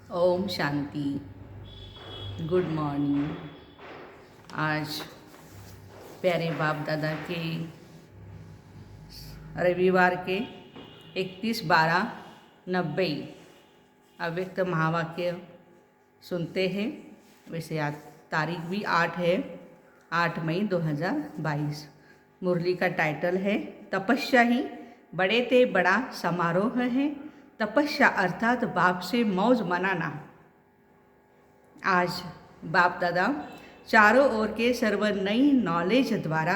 Om Shanti. Good morning. आज प्यारे बाप दादा के रविवार के 31/12/90 अव्यक्त महावाक्य सुनते हैं। वैसे आज तारीख भी 8 है, 8 मई 2022। मुरली का टाइटल है तपस्या ही बड़े ते बड़ा समारोह है। तपस्या अर्थात बाप से मौज मनाना। आज बाप दादा चारों ओर के सर्व नई नॉलेज द्वारा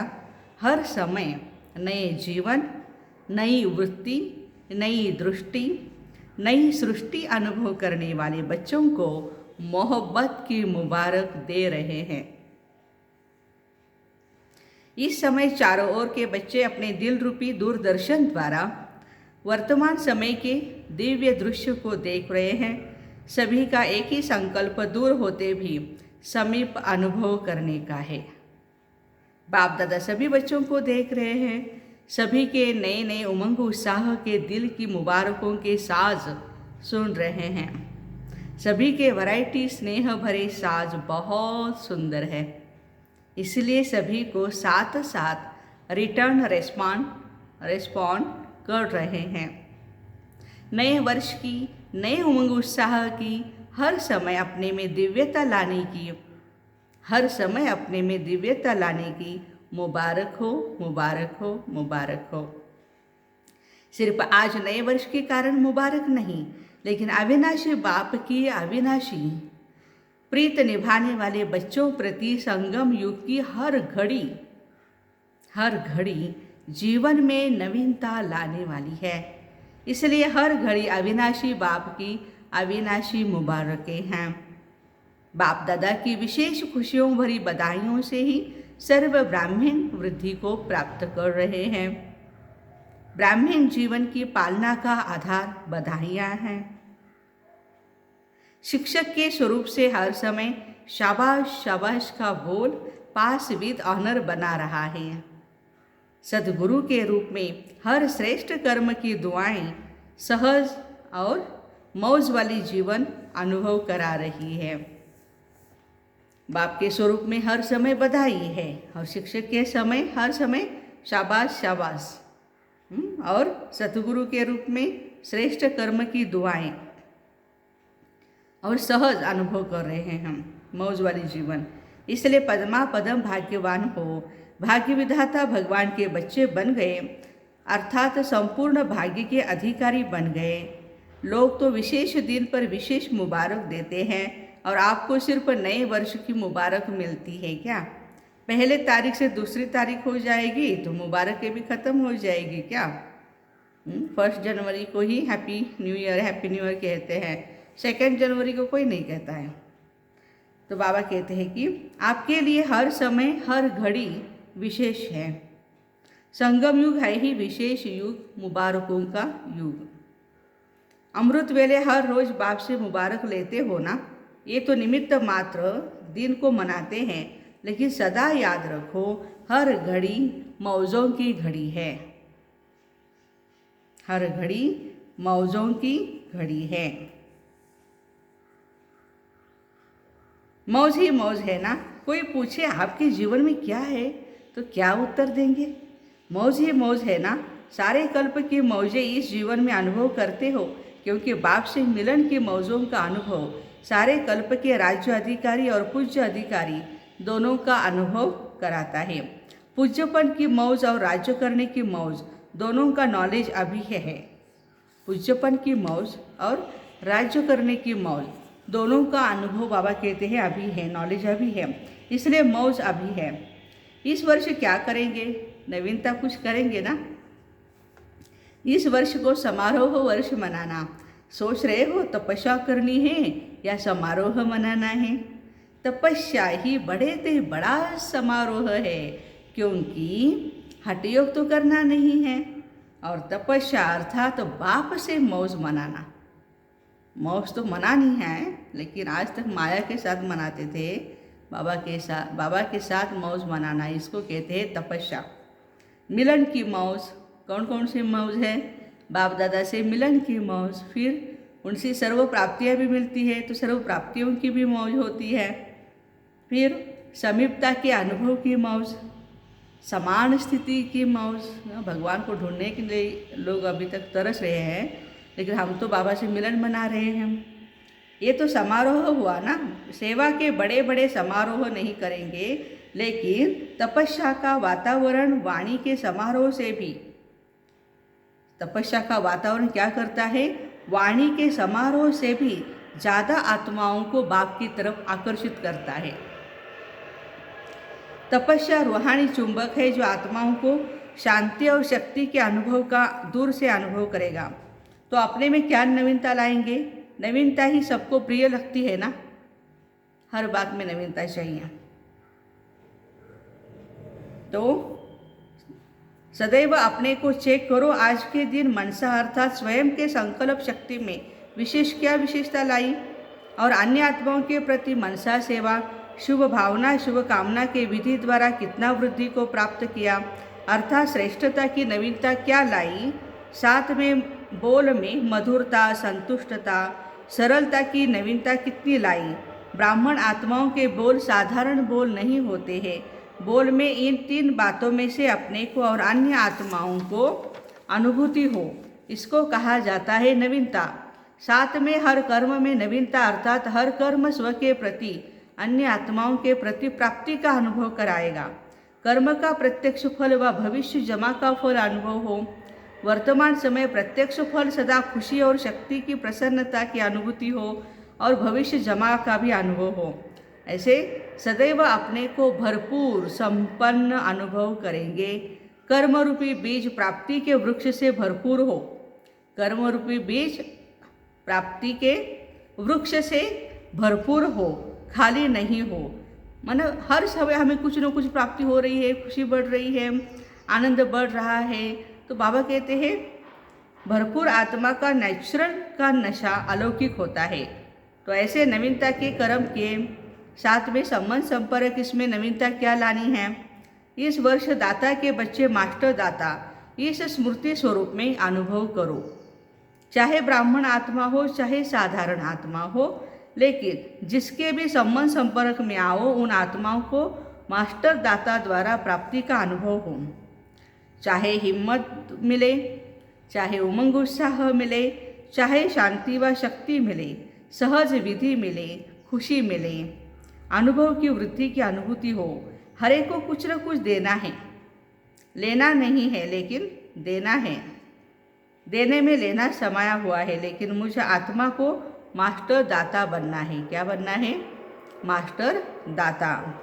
हर समय नए जीवन, नई वृत्ति, नई दृष्टि, नई सृष्टि अनुभव करने वाले बच्चों को मोहब्बत की मुबारक दे रहे हैं। इस समय चारों ओर के बच्चे अपने दिल रूपी दूरदर्शन द्वारा वर्तमान समय के दिव्य दृश्य को देख रहे हैं। सभी का एक ही संकल्प दूर होते भी समीप अनुभव करने का है। बाप दादा सभी बच्चों को देख रहे हैं। सभी के नए नए उमंग उत्साह के दिल की मुबारकों के साज सुन रहे हैं। सभी के वैरायटी स्नेह भरे साज बहुत सुंदर है, इसलिए सभी को साथ साथ रिटर्न रिस्पॉन्ड कर रहे हैं। नए वर्ष की, नए उमंग उत्साह की, हर समय अपने में दिव्यता लाने की, हर समय अपने में दिव्यता लाने की मुबारक हो, मुबारक हो, मुबारक हो। सिर्फ आज नए वर्ष के कारण मुबारक नहीं, लेकिन अविनाशी बाप की अविनाशी प्रीत निभाने वाले बच्चों प्रति संगम युग की हर घड़ी जीवन में नवीनता लाने वाली है। इसलिए हर घड़ी अविनाशी बाप की अविनाशी मुबारकें हैं। बाप दादा की विशेष खुशियों भरी बधाइयों से ही सर्व ब्राह्मण वृद्धि को प्राप्त कर रहे हैं। ब्राह्मण जीवन की पालना का आधार बधाइयाँ हैं। शिक्षक के स्वरूप से हर समय शाबाश शाबाश का बोल पास विद ऑनर बना रहा है। सदगुरु के रूप में हर श्रेष्ठ कर्म की दुआएं सहज और मौज वाली जीवन अनुभव करा रही है। बाप के स्वरूप में हर समय बधाई है और शिक्षक के समय हर समय शाबाश शाबाश, और सतगुरु के रूप में श्रेष्ठ कर्म की दुआएं और सहज अनुभव कर रहे हैं हम मौज वाली जीवन। इसलिए पद्मा पदम भाग्यवान हो, भाग्य विधाता भगवान के बच्चे बन गए, अर्थात संपूर्ण भाग्य के अधिकारी बन गए। लोग तो विशेष दिन पर विशेष मुबारक देते हैं और आपको सिर्फ नए वर्ष की मुबारक मिलती है क्या? पहले तारीख से दूसरी तारीख हो जाएगी तो मुबारकें भी ख़त्म हो जाएगी क्या? 1 जनवरी को ही हैप्पी न्यू ईयर कहते हैं, 2 जनवरी को कोई नहीं कहता है। तो बाबा कहते हैं कि आपके लिए हर समय हर घड़ी विशेष है। संगम युग है ही विशेष युग, मुबारकों का युग। अमृत वेले हर रोज बाप से मुबारक लेते हो ना, ये तो निमित्त मात्र दिन को मनाते हैं, लेकिन सदा याद रखो हर घड़ी मौजों की घड़ी है। हर घड़ी मौजों की घड़ी है। मौज ही मौज है ना। कोई पूछे आपके जीवन में क्या है तो क्या उत्तर देंगे? मौज ही मौज है ना। सारे कल्प की मौजें इस जीवन में अनुभव करते हो, क्योंकि बाप से मिलन की मौजों का अनुभव सारे कल्प के राज्य अधिकारी और पूज्य अधिकारी दोनों का अनुभव कराता है। पूज्यपन की मौज और राज्य करने की मौज दोनों का नॉलेज अभी है। पूज्यपन की मौज और राज्य करने की मौज दोनों का अनुभव बाबा कहते हैं अभी है, नॉलेज अभी है, इसलिए मौज अभी है। इस वर्ष क्या करेंगे? नवीनता कुछ करेंगे ना। इस वर्ष को समारोह वर्ष मनाना सोच रहे हो? तपस्या करनी है या समारोह मनाना है? तपस्या ही बड़े ते बड़ा समारोह है, क्योंकि हठयोग तो करना नहीं है। और तपस्या अर्थात तो बाप से मौज मनाना। मौज तो मनानी है, लेकिन आज तक माया के साथ मनाते थे। बाबा के साथ मौज मनाना, इसको कहते हैं तपस्या। मिलन की मौज, कौन कौन सी मौज है? बाप दादा से मिलन की मौज, फिर उनसे सर्व प्राप्तियाँ भी मिलती है, तो सर्व प्राप्तियों की भी मौज होती है। फिर समीपता के अनुभव की मौज, समान स्थिति की मौज। भगवान को ढूंढने के लिए लोग अभी तक तरस रहे हैं, लेकिन हम तो बाबा से मिलन मना रहे हैं। ये तो समारोह हुआ ना, सेवा के बड़े बड़े समारोह नहीं करेंगे, लेकिन तपस्या का वातावरण वाणी के समारोह से भी, तपस्या का वातावरण क्या करता है, वाणी के समारोह से भी ज़्यादा आत्माओं को बाप की तरफ आकर्षित करता है। तपस्या रूहानी चुंबक है जो आत्माओं को शांति और शक्ति के अनुभव का दूर से अनुभव करेगा। तो अपने में क्या नवीनता लाएंगे? नवीनता ही सबको प्रिय लगती है ना, हर बात में नवीनता चाहिए। तो सदैव अपने को चेक करो, आज के दिन मनसा अर्थात स्वयं के संकल्प शक्ति में विशेष क्या विशेषता लाई, और अन्य आत्माओं के प्रति मनसा सेवा, शुभ भावना, शुभ कामना के विधि द्वारा कितना वृद्धि को प्राप्त किया, अर्थात श्रेष्ठता की नवीनता क्या लाई। साथ में बोल में मधुरता, संतुष्टता, सरलता की नवीनता कितनी लाई। ब्राह्मण आत्माओं के बोल साधारण बोल नहीं होते हैं। बोल में इन 3 बातों में से अपने को और अन्य आत्माओं को अनुभूति हो, इसको कहा जाता है नवीनता। साथ में हर कर्म में नवीनता, अर्थात हर कर्म स्व के प्रति, अन्य आत्माओं के प्रति प्राप्ति का अनुभव कराएगा। कर्म का प्रत्यक्ष फल व भविष्य जमा का फल अनुभव हो। वर्तमान समय प्रत्यक्ष फल सदा खुशी और शक्ति की प्रसन्नता की अनुभूति हो, और भविष्य जमा का भी अनुभव हो। ऐसे सदैव अपने को भरपूर संपन्न अनुभव करेंगे। कर्म रूपी बीज प्राप्ति के वृक्ष से भरपूर हो। कर्म रूपी बीज प्राप्ति के वृक्ष से भरपूर हो, खाली नहीं हो। मानो हर समय हमें कुछ न कुछ प्राप्ति हो रही है, खुशी बढ़ रही है, आनंद बढ़ रहा है। तो बाबा कहते हैं भरपूर आत्मा का नेचुरल का नशा अलौकिक होता है। तो ऐसे नवीनता के कर्म के साथ में संबंध संपर्क, इसमें नवीनता क्या लानी है। इस वर्ष दाता के बच्चे मास्टर दाता इस स्मृति स्वरूप में अनुभव करो। चाहे ब्राह्मण आत्मा हो, चाहे साधारण आत्मा हो, लेकिन जिसके भी संबंध संपर्क में आओ, उन आत्माओं को मास्टर दाता द्वारा प्राप्ति का अनुभव हो। चाहे हिम्मत मिले, चाहे उमंग उत्साह मिले, चाहे शांति व शक्ति मिले, सहज विधि मिले, खुशी मिले, अनुभव की वृद्धि की अनुभूति हो। हर एक को कुछ न कुछ देना है, लेना नहीं है लेकिन देना है। देने में लेना समाया हुआ है, लेकिन मुझे आत्मा को मास्टर दाता बनना है। क्या बनना है? मास्टर दाता।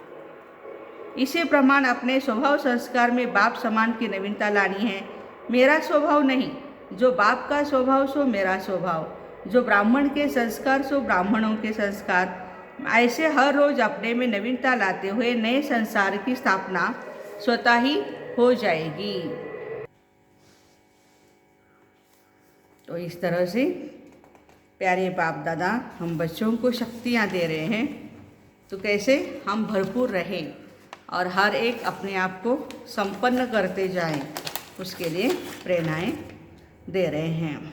इसे प्रमाण अपने स्वभाव संस्कार में बाप समान की नवीनता लानी है। मेरा स्वभाव नहीं, जो बाप का स्वभाव सो मेरा स्वभाव, जो ब्राह्मण के संस्कार सो ब्राह्मणों के संस्कार। ऐसे हर रोज अपने में नवीनता लाते हुए नए संसार की स्थापना स्वतः ही हो जाएगी। तो इस तरह से प्यारे बाप दादा हम बच्चों को शक्तियाँ दे रहे हैं। तो कैसे हम भरपूर रहें और हर एक अपने आप को संपन्न करते जाएं, उसके लिए प्रेरणाएं दे रहे हैं।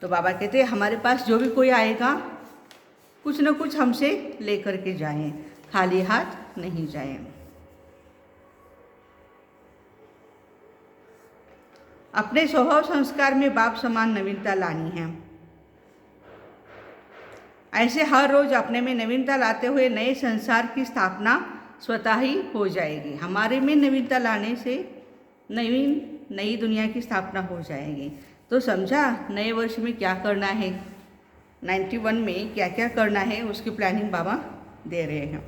तो बाबा कहते हैं हमारे पास जो भी कोई आएगा कुछ न कुछ हमसे लेकर के जाएं, खाली हाथ नहीं जाएं। अपने स्वभाव संस्कार में बाप समान नवीनता लानी है। ऐसे हर रोज अपने में नवीनता लाते हुए नए संसार की स्थापना स्वतः ही हो जाएगी। हमारे में नवीनता लाने से नई दुनिया की स्थापना हो जाएगी। तो समझा नए वर्ष में क्या करना है, 91 में क्या क्या करना है, उसकी प्लानिंग बाबा दे रहे हैं।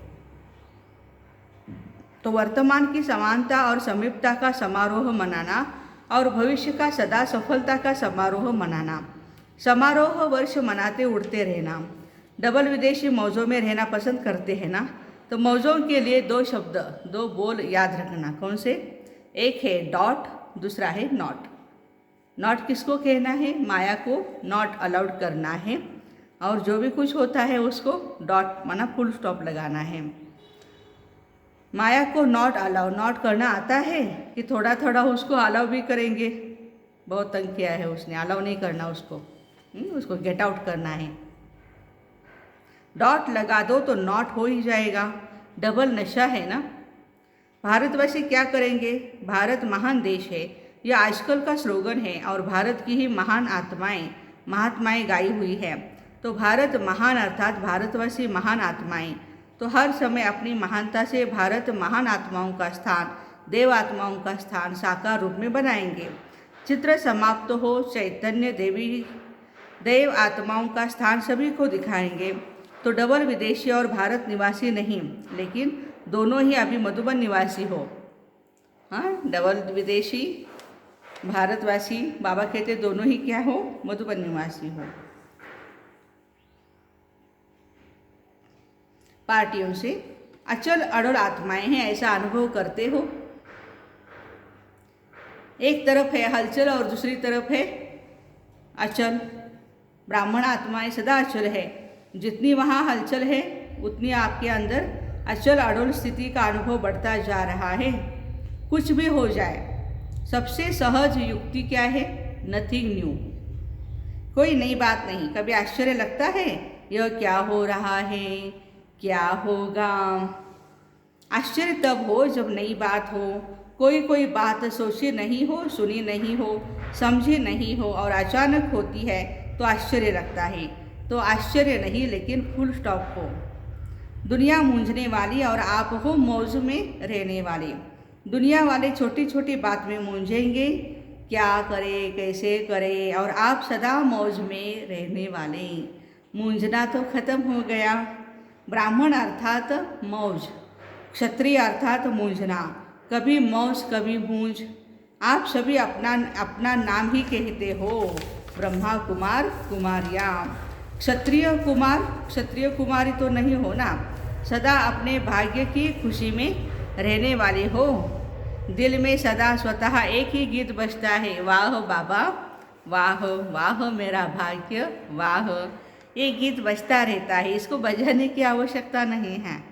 तो वर्तमान की समानता और समीपता का समारोह मनाना और भविष्य का सदा सफलता का समारोह मनाना। समारोह वर्ष मनाते उड़ते रहना। डबल विदेशी मौजों में रहना पसंद करते हैं ना, तो मौजों के लिए 2 शब्द 2 बोल याद रखना। कौन से? एक है डॉट, दूसरा है नॉट। नॉट किसको कहना है? माया को नॉट अलाउड करना है, और जो भी कुछ होता है उसको डॉट माना फुल स्टॉप लगाना है। माया को नॉट अलाउ, नॉट करना आता है कि थोड़ा थोड़ा उसको अलाउ भी करेंगे? बहुत तंग किया है उसने, अलाउ नहीं करना उसको। उसको गेट आउट करना है। डॉट लगा दो तो नॉट हो ही जाएगा, डबल नशा है ना। भारतवासी क्या करेंगे, भारत महान देश है, यह आजकल का स्लोगन है और भारत की ही महान आत्माएं महात्माएं गाई हुई है। तो भारत महान अर्थात भारतवासी महान आत्माएं, तो हर समय अपनी महानता से भारत महान आत्माओं का स्थान, देव आत्माओं का स्थान साकार रूप में बनाएंगे। चित्र समाप्त हो, चैतन्य देवी देव आत्माओं का स्थान सभी को दिखाएंगे। तो डबल विदेशी और भारत निवासी नहीं, लेकिन दोनों ही अभी मधुबन निवासी हो। हाँ, डबल विदेशी भारतवासी, बाबा कहते दोनों ही क्या हो, मधुबन निवासी हो। पार्टियों से अचल अड़ल आत्माएं हैं, ऐसा अनुभव करते हो। एक तरफ है हलचल और दूसरी तरफ है अचल। ब्राह्मण आत्माएं सदा अचल है, जितनी वहाँ हलचल है उतनी आपके अंदर अचल अड़ल स्थिति का अनुभव बढ़ता जा रहा है। कुछ भी हो जाए, सबसे सहज युक्ति क्या है, नथिंग न्यू, कोई नई बात नहीं। कभी आश्चर्य लगता है यह क्या हो रहा है, क्या होगा। आश्चर्य तब हो जब नई बात हो, कोई बात सोची नहीं हो, सुनी नहीं हो, समझी नहीं हो और अचानक होती है तो आश्चर्य लगता है। तो आश्चर्य नहीं, लेकिन फुल स्टॉप हो। दुनिया मूंझने वाली और आप हो मौज में रहने वाले। दुनिया वाले छोटी छोटी बात में मूंझेंगे, क्या करे कैसे करे, और आप सदा मौज में रहने वाले। मूंझना तो खत्म हो गया। ब्राह्मण अर्थात मौज, क्षत्रिय अर्थात मूंझना, कभी मौज कभी मूंझ। आप सभी अपना अपना नाम ही कहते हो, ब्रह्मा कुमार कुमारियाँ। क्षत्रिय कुमार क्षत्रिय कुमारी तो नहीं हो ना, सदा अपने भाग्य की खुशी में रहने वाले हो। दिल में सदा स्वतः एक ही गीत बजता है, वाह बाबा वाह, वाह मेरा भाग्य वाह। ये गीत बजता रहता है, इसको बजाने की आवश्यकता नहीं है,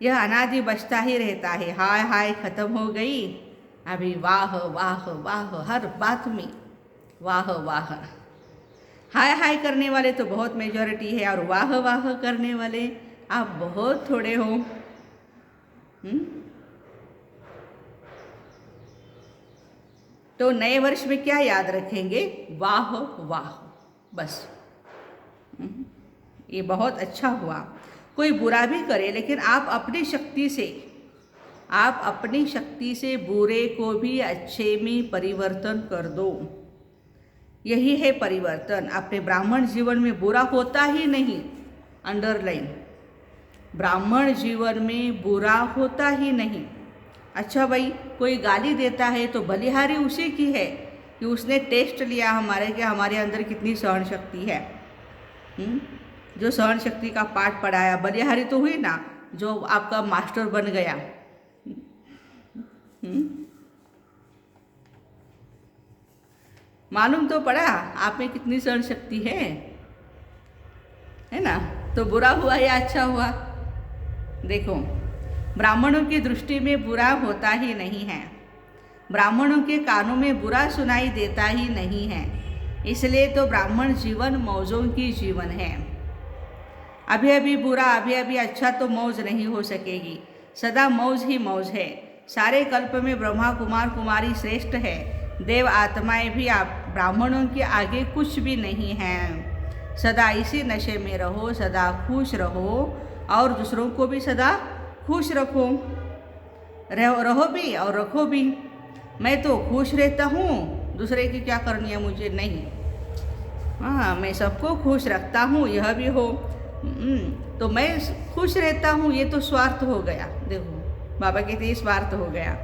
यह अनादि बजता ही रहता है। हाय हाय खत्म हो गई, अभी वाह वाह वाह, हर बात में वाह वाह। हाय हाय करने वाले तो बहुत मेजॉरिटी है और वाह वाह करने वाले आप बहुत थोड़े हो। तो नए वर्ष में क्या याद रखेंगे, वाह वाह, बस। ये बहुत अच्छा हुआ। कोई बुरा भी करे, लेकिन आप अपनी शक्ति से बुरे को भी अच्छे में परिवर्तन कर दो। यही है परिवर्तन। अपने ब्राह्मण जीवन में बुरा होता ही नहीं, अंडरलाइन, ब्राह्मण जीवन में बुरा होता ही नहीं। अच्छा भाई, कोई गाली देता है तो बलिहारी उसी की है कि उसने टेस्ट लिया हमारे कि हमारे अंदर कितनी सहन शक्ति है। जो सहन शक्ति का पाठ पढ़ाया, बलिहारी तो हुई ना, जो आपका मास्टर बन गया। मालूम तो पड़ा आप में कितनी सहन शक्ति है ना। तो बुरा हुआ या अच्छा हुआ, देखो ब्राह्मणों की दृष्टि में बुरा होता ही नहीं है, ब्राह्मणों के कानों में बुरा सुनाई देता ही नहीं है। इसलिए तो ब्राह्मण जीवन मौजों की जीवन है। अभी अभी बुरा, अभी अभी अच्छा तो मौज नहीं हो सकेगी, सदा मौज ही मौज है। सारे कल्प में ब्रह्मा कुमार कुमारी श्रेष्ठ है, देव आत्माएं भी आप ब्राह्मणों के आगे कुछ भी नहीं हैं। सदा इसी नशे में रहो, सदा खुश रहो और दूसरों को भी सदा खुश रखो, रहो भी और रखो भी। मैं तो खुश रहता हूँ, दूसरे की क्या करनी है मुझे, नहीं। हाँ, मैं सबको खुश रखता हूँ, यह भी हो। तो मैं खुश रहता हूँ, ये तो स्वार्थ हो गया। देखो बाबा कहते स्वार्थ हो गया।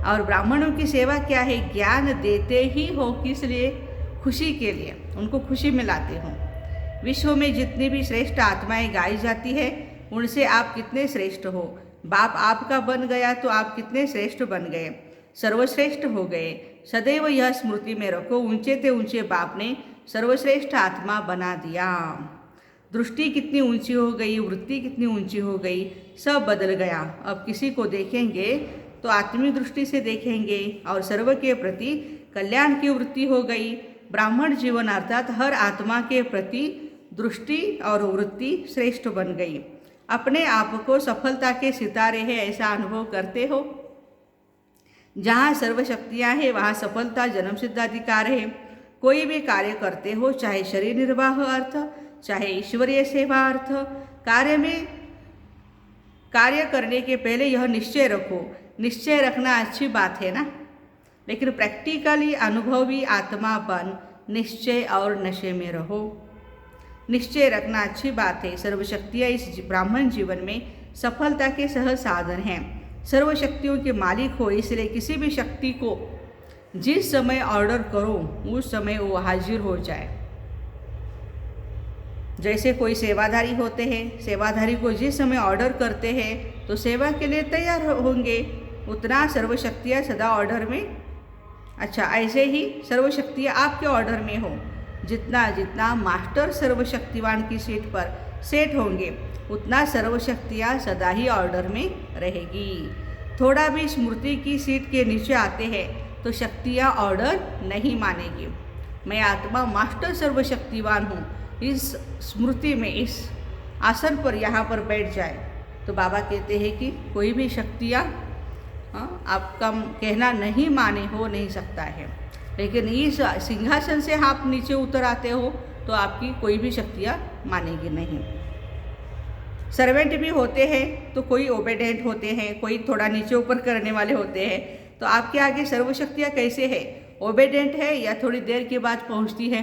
और ब्राह्मणों की सेवा क्या है, ज्ञान देते ही हो, किस लिए, खुशी के लिए, उनको खुशी में लाते हो। विश्व में जितनी भी श्रेष्ठ आत्माएं गाई जाती है, उनसे आप कितने श्रेष्ठ हो। बाप आपका बन गया तो आप कितने श्रेष्ठ बन गए, सर्वश्रेष्ठ हो गए। सदैव यह स्मृति में रखो, ऊंचे ते ऊंचे बाप ने सर्वश्रेष्ठ आत्मा बना दिया। दृष्टि कितनी ऊंची हो गई, वृत्ति कितनी ऊंची हो गई, सब बदल गया। अब किसी को देखेंगे तो आत्मिक दृष्टि से देखेंगे और सर्व के प्रति कल्याण की वृत्ति हो गई। ब्राह्मण जीवन अर्थात हर आत्मा के प्रति दृष्टि और वृत्ति श्रेष्ठ बन गई। अपने आप को सफलता के सितारे हैं ऐसा अनुभव करते हो। जहाँ सर्वशक्तियाँ हैं वहाँ सफलता जन्मसिद्ध अधिकार है। कोई भी कार्य करते हो, चाहे शरीर निर्वाह अर्थ, चाहे ईश्वरीय सेवा अर्थ, कार्य करने के पहले यह निश्चय रखो। निश्चय रखना अच्छी बात है ना, लेकिन प्रैक्टिकली अनुभवी आत्मा बन निश्चय और नशे में रहो। निश्चय रखना अच्छी बात है। सर्वशक्तियाँ इस ब्राह्मण जीवन में सफलता के सहज साधन हैं। सर्वशक्तियों के मालिक हो, इसलिए किसी भी शक्ति को जिस समय ऑर्डर करो उस समय वो हाजिर हो जाए। जैसे कोई सेवाधारी होते हैं, सेवाधारी को जिस समय ऑर्डर करते हैं तो सेवा के लिए तैयार होंगे, उतना सर्वशक्तियाँ सदा ऑर्डर में। अच्छा, ऐसे ही सर्वशक्तियाँ आपके ऑर्डर में हो। जितना जितना मास्टर सर्वशक्तिवान की सीट पर सेट होंगे उतना सर्वशक्तियाँ सदा ही ऑर्डर में रहेगी। थोड़ा भी स्मृति की सीट के नीचे आते हैं तो शक्तियाँ ऑर्डर नहीं मानेगी। मैं आत्मा मास्टर सर्वशक्तिवान हूँ, इस स्मृति में इस आसन पर यहाँ पर बैठ जाए तो बाबा कहते हैं कि कोई भी शक्तियाँ आपका कहना नहीं माने हो नहीं सकता है। लेकिन इस सिंहासन से आप नीचे उतर आते हो तो आपकी कोई भी शक्तियाँ मानेगी नहीं। सर्वेंट भी होते हैं तो कोई ओबेडेंट होते हैं, कोई थोड़ा नीचे ऊपर करने वाले होते हैं। तो आपके आगे सर्वशक्तियाँ कैसे है? ओबेडेंट है या थोड़ी देर के बाद पहुँचती है?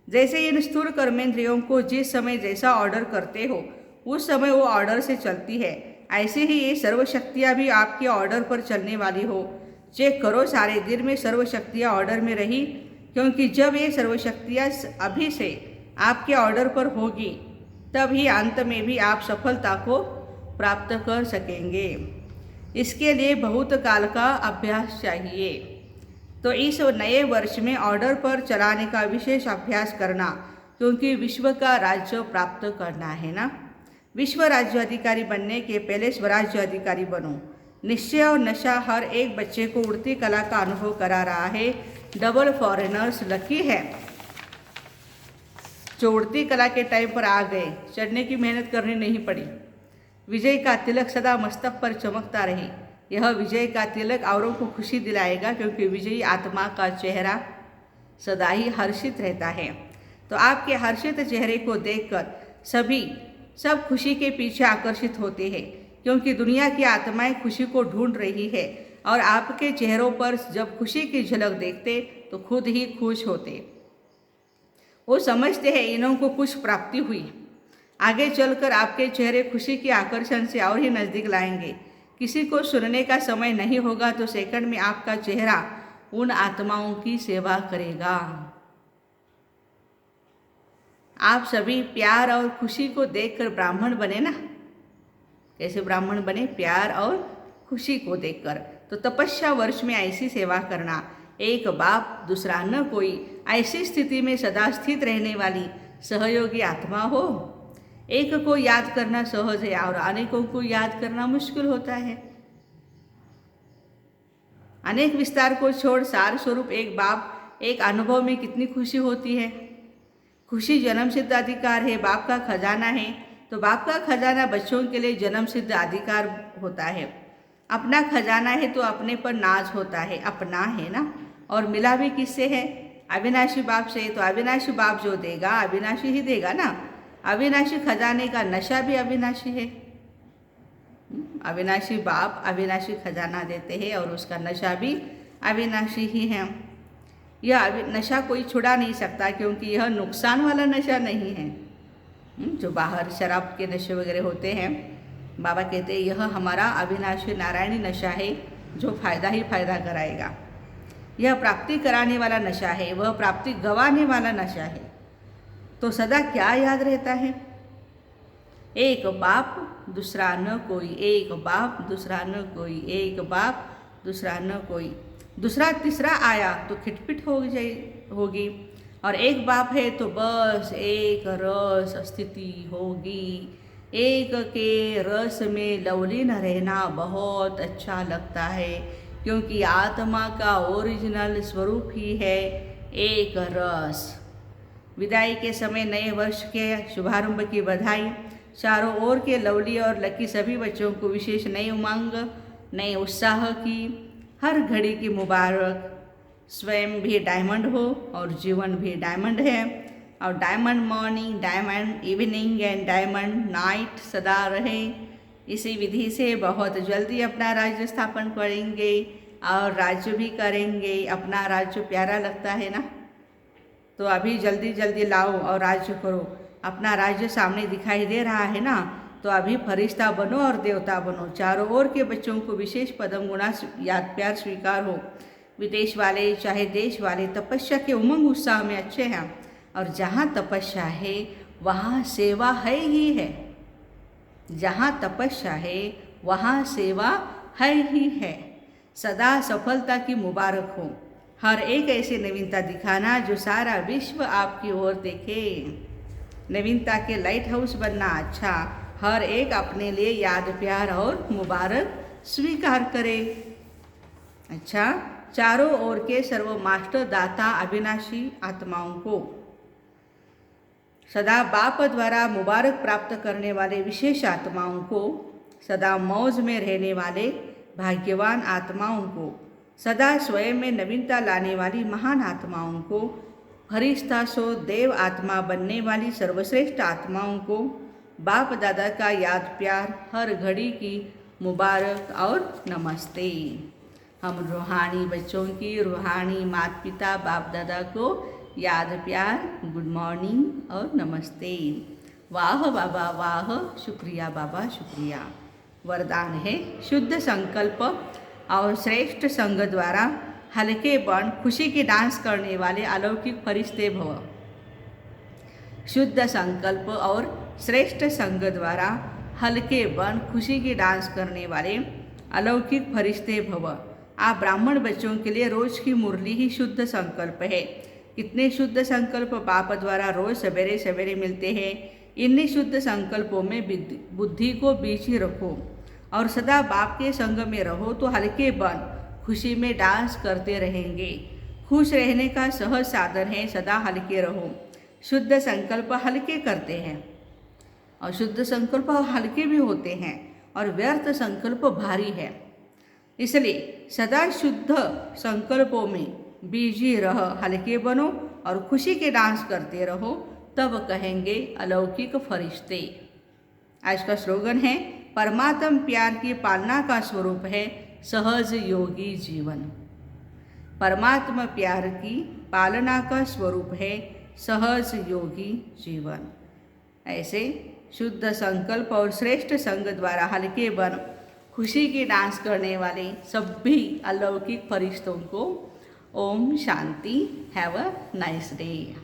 जैसे इन स्थूल कर्मेंद्रियों को जिस समय जैसा ऑर्डर करते हो उस समय वो ऑर्डर से चलती है, ऐसे ही ये सर्वशक्तियाँ भी आपके ऑर्डर पर चलने वाली हो। चेक करो सारे दिन में सर्वशक्तियाँ ऑर्डर में रही, क्योंकि जब ये सर्वशक्तियाँ अभी से आपके ऑर्डर पर होगी तभी अंत में भी आप सफलता को प्राप्त कर सकेंगे। इसके लिए बहुत काल का अभ्यास चाहिए। तो इस नए वर्ष में ऑर्डर पर चलाने का विशेष अभ्यास करना, क्योंकि विश्व का राज्य प्राप्त करना है ना। विश्व राज्य अधिकारी बनने के पहले स्वराज्य अधिकारी बनो। निश्चय और नशा हर एक बच्चे को उड़ती कला का अनुभव करा रहा है। डबल फॉरेनर्स लकी है जो उड़ती कला के टाइम पर आ गए, चढ़ने की मेहनत करनी नहीं पड़ी। विजय का तिलक सदा मस्तक पर चमकता रहे। यह विजय का तिलक औरों को खुशी दिलाएगा, क्योंकि विजयी आत्मा का चेहरा सदा ही हर्षित रहता है। तो आपके हर्षित चेहरे को देखकर सब खुशी के पीछे आकर्षित होते हैं, क्योंकि दुनिया की आत्माएं खुशी को ढूंढ रही है। और आपके चेहरों पर जब खुशी की झलक देखते तो खुद ही खुश होते। वो समझते हैं इन्हों को कुछ प्राप्ति हुई। आगे चलकर आपके चेहरे खुशी के आकर्षण से और ही नज़दीक लाएंगे। किसी को सुनने का समय नहीं होगा तो सेकंड में आपका चेहरा उन आत्माओं की सेवा करेगा। आप सभी प्यार और खुशी को देखकर ब्राह्मण बने ना। कैसे ब्राह्मण बने? प्यार और खुशी को देखकर। तो तपस्या वर्ष में ऐसी सेवा करना, एक बाप दूसरा न कोई, ऐसी स्थिति में सदा स्थित रहने वाली सहयोगी आत्मा हो। एक को याद करना सहज है और अनेकों को याद करना मुश्किल होता है। अनेक विस्तार को छोड़ सार स्वरूप एक बाप एक अनुभव में कितनी खुशी होती है। खुशी जन्म सिद्ध अधिकार है, बाप का खजाना है। तो बाप का खजाना बच्चों के लिए जन्म सिद्ध अधिकार होता है। अपना खजाना है तो अपने पर नाज होता है, अपना है ना। और मिला भी किससे है? अविनाशी बाप से। तो अविनाशी बाप जो देगा अविनाशी ही देगा ना। अविनाशी खजाने का नशा भी अविनाशी है। अविनाशी बाप अविनाशी खजाना देते हैं और उसका नशा भी अविनाशी ही है। यह नशा कोई छुड़ा नहीं सकता, क्योंकि यह नुकसान वाला नशा नहीं है जो बाहर शराब के नशे वगैरह होते हैं। बाबा कहते हैं यह हमारा अविनाशी नारायणी नशा है जो फायदा ही फायदा कराएगा। यह प्राप्ति कराने वाला नशा है, वह प्राप्ति गंवाने वाला नशा है। तो सदा क्या याद रहता है? एक बाप दूसरा न कोई, एक बाप दूसरा न कोई, एक बाप दूसरा न कोई। दूसरा तीसरा आया तो खिटपिट होगी। और एक बाप है तो बस एक रस स्थिति होगी। एक के रस में लवलीन रहना बहुत अच्छा लगता है, क्योंकि आत्मा का ओरिजिनल स्वरूप ही है एक रस। विदाई के समय नए वर्ष के शुभारंभ की बधाई। चारों ओर के लवली और लकी सभी बच्चों को विशेष नई उमंग, नए उत्साह की हर घड़ी की मुबारक। स्वयं भी डायमंड हो और जीवन भी डायमंड है, और diamond morning, diamond evening and diamond night सदा रहे। इसी विधि से बहुत जल्दी अपना राज्य स्थापन करेंगे और राज्य भी करेंगे। अपना राज्य प्यारा लगता है ना, तो अभी जल्दी जल्दी लाओ और राज्य करो। अपना राज्य सामने दिखाई दे रहा है ना, तो अभी फरिश्ता बनो और देवता बनो। चारों ओर के बच्चों को विशेष पदम गुणा याद प्यार स्वीकार हो। विदेश वाले चाहे देश वाले तपस्या के उमंग उत्साह में अच्छे हैं, और जहाँ तपस्या है वहाँ सेवा है ही है। जहाँ तपस्या है वहाँ सेवा है ही है। सदा सफलता की मुबारक हो। हर एक ऐसी नवीनता दिखाना जो सारा विश्व आपकी ओर देखे। नवीनता के लाइट हाउस बनना अच्छा। हर एक अपने लिए याद प्यार और मुबारक स्वीकार करे। अच्छा, चारों ओर के सर्व मास्टर दाता अविनाशी आत्माओं को सदा बाप द्वारा मुबारक प्राप्त करने वाले विशेष आत्माओं को, सदा मौज में रहने वाले भाग्यवान आत्माओं को, सदा स्वयं में नवीनता लाने वाली महान आत्माओं को, फरिश्ता सो देव आत्मा बनने वाली सर्वश्रेष्ठ आत्माओं को बाप दादा का याद प्यार हर घड़ी की मुबारक और नमस्ते। हम रूहानी बच्चों की रूहानी माता पिता बाप दादा को याद प्यार, गुड मॉर्निंग और नमस्ते। वाह बाबा वाह, शुक्रिया बाबा शुक्रिया। वरदान है शुद्ध संकल्प और श्रेष्ठ संग द्वारा हल्के बन खुशी के डांस करने वाले अलौकिक फरिश्ते भव। शुद्ध संकल्प और श्रेष्ठ संग द्वारा हल्के बन खुशी के डांस करने वाले अलौकिक फरिश्ते भव। आप ब्राह्मण बच्चों के लिए रोज की मुरली ही शुद्ध संकल्प है। कितने शुद्ध संकल्प बाप द्वारा रोज सवेरे सवेरे मिलते हैं। इन्हीं शुद्ध संकल्पों में बुद्धि को बीच ही रखो और सदा बाप के संग में रहो, तो हल्के बन खुशी में डांस करते रहेंगे। खुश रहने का सहज साधन है सदा हल्के रहो। शुद्ध संकल्प हल्के करते हैं, और शुद्ध संकल्प हल्के भी होते हैं, और व्यर्थ संकल्प भारी है। इसलिए सदा शुद्ध संकल्पों में बीजी रह, हल्के बनो और खुशी के डांस करते रहो, तब कहेंगे अलौकिक फरिश्ते। आज का स्लोगन है, परमात्म प्यार की पालना का स्वरूप है सहज योगी जीवन। परमात्मा प्यार की पालना का स्वरूप है सहज योगी जीवन। ऐसे शुद्ध संकल्प और श्रेष्ठ संग द्वारा हल्के बन खुशी की डांस करने वाले सभी अलौकिक फरिश्तों को ओम शांति। Have a nice day.